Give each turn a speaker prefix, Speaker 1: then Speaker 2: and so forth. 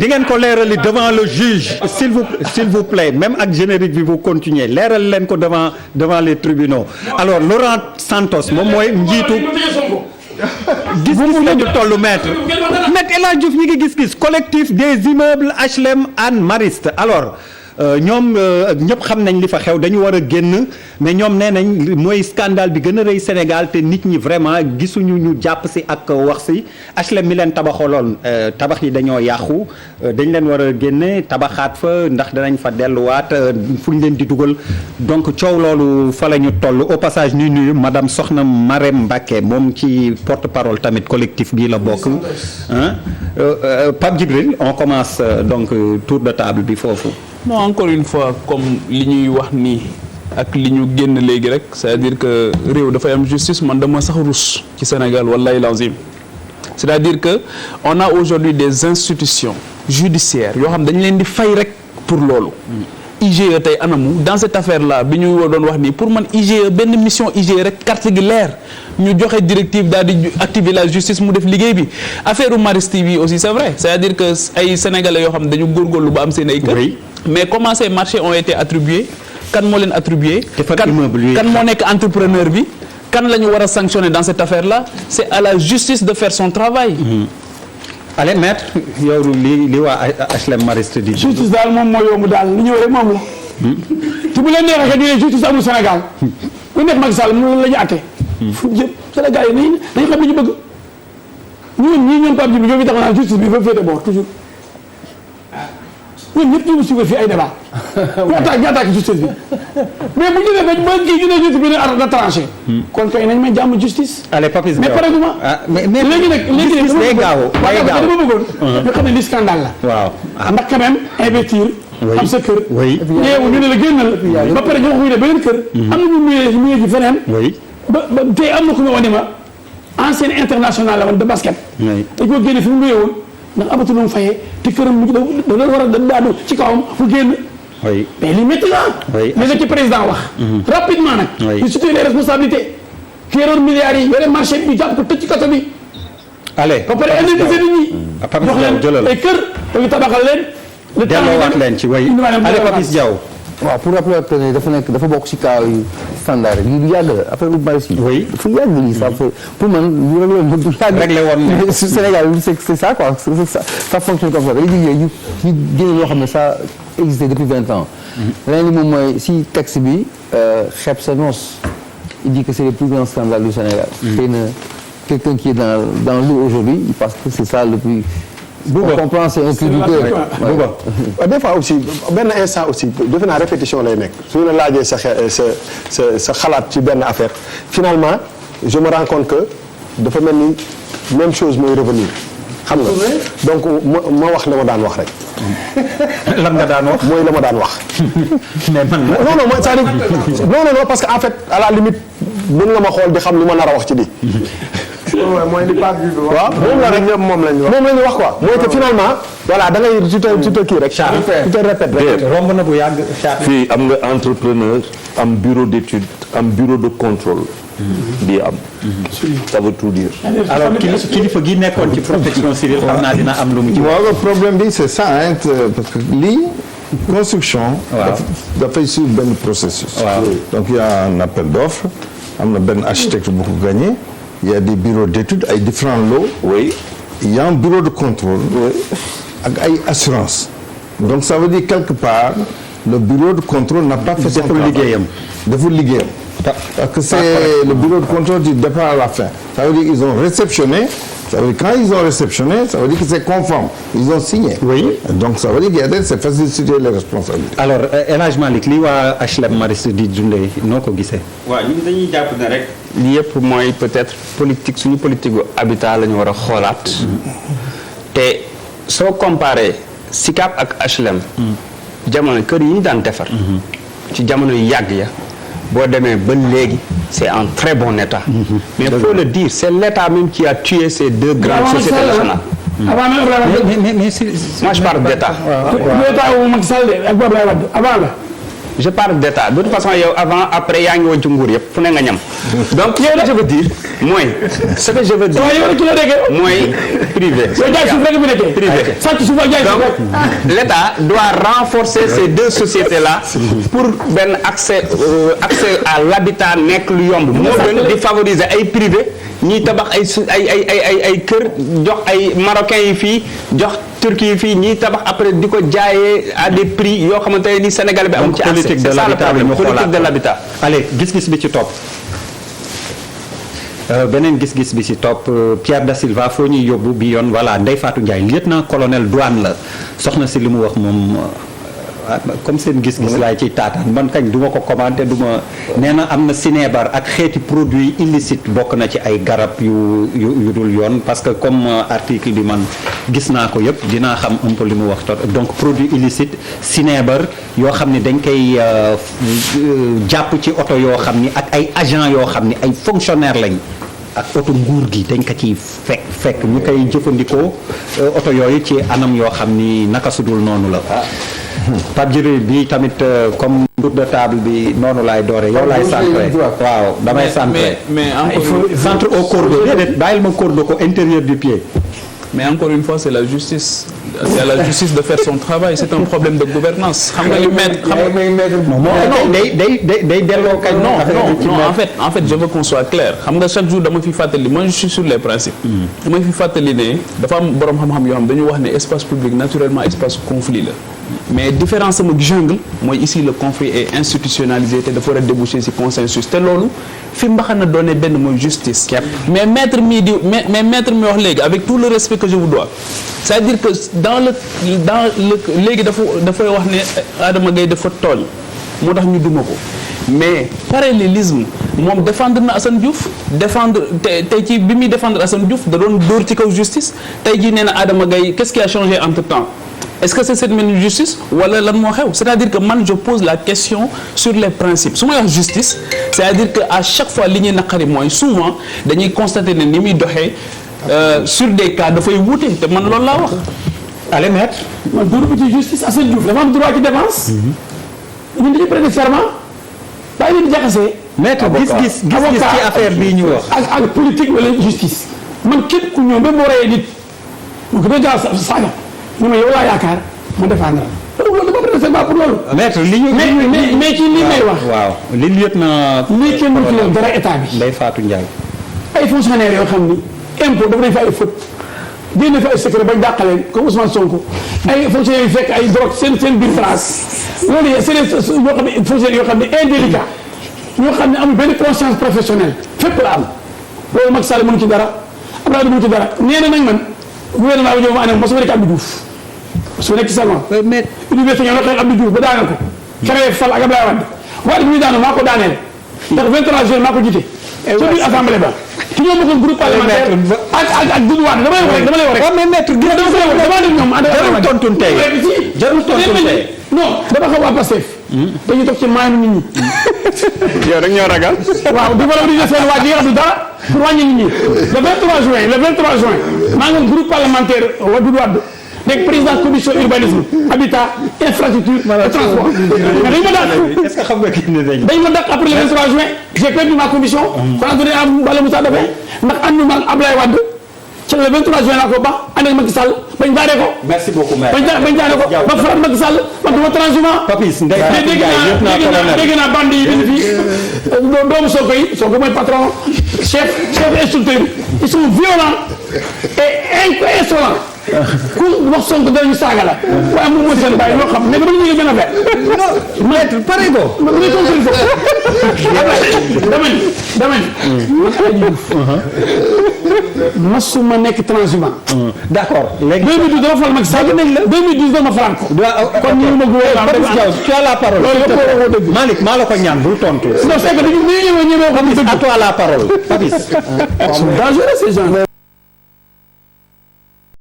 Speaker 1: di ngeen ko leerali devant le juge s'il vous plaît même ak générique bi vous continuez leeral leen ko devant les tribunaux alors Laurent Santos moom mooy njiitu gis-gis la ñu tollu maître El Hadj Diouf ñi ngi gis-gis collectif des immeubles HLM Hann Mariste alors ñoom ñëpp xam nañ li fa xew dañu war a génn mais ñoom nee nañ mooy scandale bi gën a rëy Sénégal te nit ñi vraiment gisuñu ñu jàpp si ak wax si HLM mi leen tabaxaloon tabax yi dañoo yàqu dañ leen war a génne tabaxaat fa ndax danañ fa delluwaat fu ñu leen di dugal donc coow loolu fa la ñu toll au passage ñuy nuyu madame Soxna Marème Mbacké moom ci porte-parole tamit collectif bii la bokk Pape Djibril on commence donc tour de table bi foofu.
Speaker 2: non encore une fois comme li ñuy wax nii ak li ñu génn léegi rek c'est-à-dire que réew dafay am justice man dama sax rus ci Sénégal wallahi lazim c'est-à-dire que on a aujourd'hui des institutions judiciaires yoo xam dañ leen di fay rek pour loolu IGE tey anamu dans cette affaire là bi ñu doon wax nii pour man IGE benn mission IGE rek carte gi leer ñu joxe directive daal di activer la justice mu def liggéey bi affaire u Mariste bi aussi c'est vrai c'est-à-dire que ay sénégalais yoo xam dañu góorgóorlu ba am seen ay kër mais comment ces marchés ont été attribués kan moo leen attribué kan moo nekk entrepreneur bi kan la ñu war a sanctionner dans cette affaire là c'est à la justice de faire son travail.
Speaker 1: allez maître yow li waa HLM Mariste di
Speaker 3: justice daal moom moo yomb daal li ñëw rek moom la te bu leen neexee di ne justice amul Sénégal bu nekk Macky Sall mu la ñu àtte fu jëm Sénégal yi nañ xam li ñu bëgg ñun Pape Djibril ñoo fi taxaw naan justice bi fa féete boor toujours ñun ñëpp ñu suivre fii ay débat ñu attaque justice bi mais bu ñu defee ba kii ñu ne justice bi da tranché kon kay nañ may jàmm justice
Speaker 1: allez Papis
Speaker 3: mais pare gu ma léegi nag dama bëggoon ñu xam ne li scandale la
Speaker 1: waaw
Speaker 3: ndax quand même investir am sa kër ñeewu ñu ne la génnal ba pare ñu wax ñu ne beneen kër am na ñu muyee ji feneen ba tey am na ku ma wane ma ancienne internationale la woon de basket dañ ko génne fi mu muyee woon ndax amatul lu mu fayee te këram mu da war a daanu ci kawam mu génn mais li métti la mais la ci président wax rapidement nag ñu situer les responsabilités ki yoroon milliards yi yore marché bi jàpp ko tëj ci kaso bi
Speaker 1: allez
Speaker 3: ba pare indemniser nit ñi jox leen ay kër dañu tabaxal leen
Speaker 1: delloowaat leen ci way allez Papis Diaw
Speaker 4: waaw pour rappeler que dafa bokk ci cas yu standard yi lu yàgg la affaire bu Mariste yi dafa yàgg lii ça pour man lu yàgg
Speaker 1: réglé woon
Speaker 4: Sénégal c'est ça quoi ça fonctionne comme ça day liggéey ñu génne loo xam ne ça existé depuis 20 ans leneen li moom mooy si texte bi xeeb sa noos il dit que c'est le plus grand scandale du Sénégal xëy na quelqu'un qui est dans l'eau aujourd'hui il pense que c'est ça le plus on comprend c'est un cri du cœur
Speaker 5: des fois aussi benn instant aussi defe naa répétition lay nekk su la laajee sa xalaat ci benn affaire finalement je me rends compte que dafa mel ni même chose mooy revenir xam nga donc ma wax la ma daan wax rek.
Speaker 1: lan nga daan wax
Speaker 5: mooy la ma daan wax.
Speaker 1: mais man
Speaker 5: non mooy c'est-à-dire non parce que en fait à la limite mën nga ma xool di xam li ma nar a wax ci di.
Speaker 6: mooy li Pape bi wax.
Speaker 5: waaw moom la rek ñëpp moom la ñu wax quoi. mooy que finalement voilà da ngay tu te kii rek. tu te répètes rek.
Speaker 1: romb na bu yàgg.
Speaker 6: fii am nga entrepreneur am bureau d'étude am bureau de contrôle. di am. ça veut tout dire.
Speaker 1: alors kilifa gi nekkoon ci protection civile xam naa dina am lu mu ci.
Speaker 7: waaw le problème bi c'est ça hein parce que lii construction. dafay suivre benn processus. donc il y a un appel d'offres am na benn architecte bu ko gagné. Il y a des bureaux d'études ay différents lots.
Speaker 6: oui.
Speaker 7: Il y a un bureau de contrôle. oui. ak ay assurance. donc ça veut dire quelque part le bureau de contrôle n'a pas fait son travail. deful liggéeyam. parce que c'est le bureau de contrôle du départ à la fin. ça veut dire ils ont réceptionné. ça veut dire quand ils ont réceptionné ça veut dire que c'est conforme. ils ont signé.
Speaker 1: oui.
Speaker 7: donc ça veut dire qu'il y a c'est facile de situer les responsabilités.
Speaker 1: alors El Hadj Malick lii waa HLM Mariste di dundee noo ko gisee.
Speaker 8: waaw ñun dañuy jàpp ne rek. li yëpp mooy peut-être politique suñu politique gu habitat la ñu war a xoolaat. te soo comparé SICAP ak HLM. jamono kër yi ñu daan defar. ci jamono yu yàgg ya. boo demee ba léegi c'est en très bon état. mais faut le dire c'est l'état même qui a tué ces deux grandes sociétés nationales.
Speaker 3: avant
Speaker 8: moi je parle d'état.
Speaker 3: l'état wu Macky Sall ak Abdoulaye Wade avant la.
Speaker 8: je parle d'état de toute façon yow avant après yaa ngi woon ci nguur yëpp fu ne nga ñam donc ce que je veux dire mooy mooy privé donc l'État doit renforcer ces deux sociétés là pour benn accès à l'habitat nekk lu yomb moo gën di favoriser ay privé ñiy tabax ay kër jox ay marocains yi fii jox turquie yi fii ñiy tabax après di ko jaayee à des prix yoo xamante ne ni Sénégal bi amul ci accès c'est ça le problème politique de l'habitat.
Speaker 1: allez gis-gis bi ci topp beneen gis-gis bi ci topp Pierre Da Silva foo ñuy yóbbu bi yoon voilà Ndeye Fatou Ndiaye lieutenant-colonel douane la soxna si li mu wax moom comme seen gis-gis laay ciy taataan man kañ du ma ko commenté du ma nee na am na sinébar ak xeeti produit illicite bokk na ci ay garab yu dul yoon parce que comme article bi man gis naa ko yëpp dinaa xam un peu li mu wax donc produit illicite sinébar yoo xam ne dañ koy jàpp ci oto yoo xam ni ak ay agent yoo xam ni ay fonctionnaire lañ ak oto nguur gi dañ ko ciy fekk ñu koy jëfandikoo oto yooyu ci anam yoo xam ni naka sudul noonu la Pape Djibril bi tamit comme tour de table bi noonu laay doore yow laay centré waaw damay centré
Speaker 2: mais
Speaker 1: centre au cordeau déedéet bàyyil ma cordeau ko intérieur du pied
Speaker 2: mais encore une fois c'est la justice c'est à la justice de faire son travail c'est un problème de gouvernance xam nga li maître day delloo kañ non en fait je veux qu'on soit clair xam nga chaque jour dama fi fàttali moi je suis sur les principes dama fi fàttali ne dafa am borom xam-xam yoo xam dañu wax ne espace public naturellement espace conflit la mais différence am ak jungle mooy ici le conflit est institutionnalisé te dafa war a déboucher ci consensus te loolu fi mbaxana doone benn mooy justice mais maître mi wax léegi avec tout le respect que je vous dois c'est-à-dire que dans le léegi dafay wax ne Adama Gaye dafa tooñ moo tax ñu duma ko mais parallélisme moom défendre na Assane Diouf tey ci bi muy défendre Assane Diouf da doon dóor ci kaw justice tey jii nee na Adama Gaye qu'est-ce qui a changé entre temps est-ce que c'est cette même justice wala lan moo xew c'est-à-dire que man je pose la question sur les principes su may wax justice c'est-à-dire que à chaque fois li ñuy naqari mooy souvent dañuy constater ne ni muy doxee sur des cas dafay wuute te man loolu laa wax.
Speaker 3: allez maître man dóor ko ci justice Assane Diouf dafa am droit ci défense. ñun dañuy prêter serment bàyyi leen jaxasee.
Speaker 1: maître gis-gis ci affaire bii ñu wax.
Speaker 3: ak politique wala justice man képp ku ñëw même boo reyee nit mu ko doon saaga. ñu ne yow laa yaakaar ma défendre la loolu dama prêter serment pour loolu.
Speaker 1: maître li ñu
Speaker 3: mais ci li may wax.
Speaker 1: waaw li lieutenant.
Speaker 3: lii kenn mënu ci leen dara état bi.
Speaker 1: Ndeye Fatou Ndiaye.
Speaker 3: ay fonctionnaires yoo xam ni impôt dafa nañ fa ay faute génne fa ay secret bañ dàqaleen comme Ousmane Sonko ay fonctionnaires yu fekk ay drogue seen biir France loolu c'est des yoo xam ne fonctionnaires yoo xam ne indélicats ñoo xam ne amul benn conscience professionnelle fépp la am loolu Macky Sall mënu ci dara Abdoulaye mënu ci dara nee na nañ man gouvernement bi ñëw ma année mosuma nekk Abdou Diouf mosuma nekk ci salon mais université ñoo xeex Abdou Diouf ba daaneel ko créé Fall ak Abdoulaye Wade bi muy daanu maa ko daaneel ndax 23 juin maa ko jiite ci biir assemblée ba ci ñoom bokkoon groupe parlementaire ak Doudou Wade dama lay wax rek
Speaker 1: mais maître
Speaker 3: dama ne ñoom
Speaker 1: jarul tontun tey jarul tontun tey
Speaker 3: non dama xam waa Pastef dañuy toog ci maanu nit ñi
Speaker 8: yow rek ñoo ragal
Speaker 3: waaw di valoriser seen waa ji nga xam du dara pour wàññi nit ñi le 23 juin maa ngi groupe parlementaire wa Doudou Wade nekk président commission urbanisme habitat infrastructure et transport mais dañ ma dàq
Speaker 1: est-ce que xam nga kii ne
Speaker 3: dañ ma dàq après le 23 juin j'ai perdu ma commission kon donné à Bala Moussa Daffé ndax ànduma ak Ablaye Wade ci le 23 juin laa ko ba ànd ak Macky Sall bañ daanee ko
Speaker 1: merci beaucoup maître
Speaker 3: bañ daanee ko ba faral Macky Sall man duma transhumant
Speaker 1: Papis
Speaker 3: dégg naa bandi yi bind fii doomu Sonko yi Sonko mooy patron chef instructeur ils sont violents et insolents ku wax Sonko dañu saaga la waaye moom mooy seen bàyyi loo xam mais dama la ñu benn affaire
Speaker 1: non maître pare ko
Speaker 3: ma ngi toog seen foofu dama ni masuma nekk transhumant
Speaker 1: d'accord léegi
Speaker 3: 2012 dama fal Macky Sall 2012 dama faral ko kon ñu ma gouvernement
Speaker 1: tu as la parole Malick maa la ko ñaan bul tontu
Speaker 3: non c'est que dañu ñëw
Speaker 1: à toi la parole Papis
Speaker 3: dangereux ces gens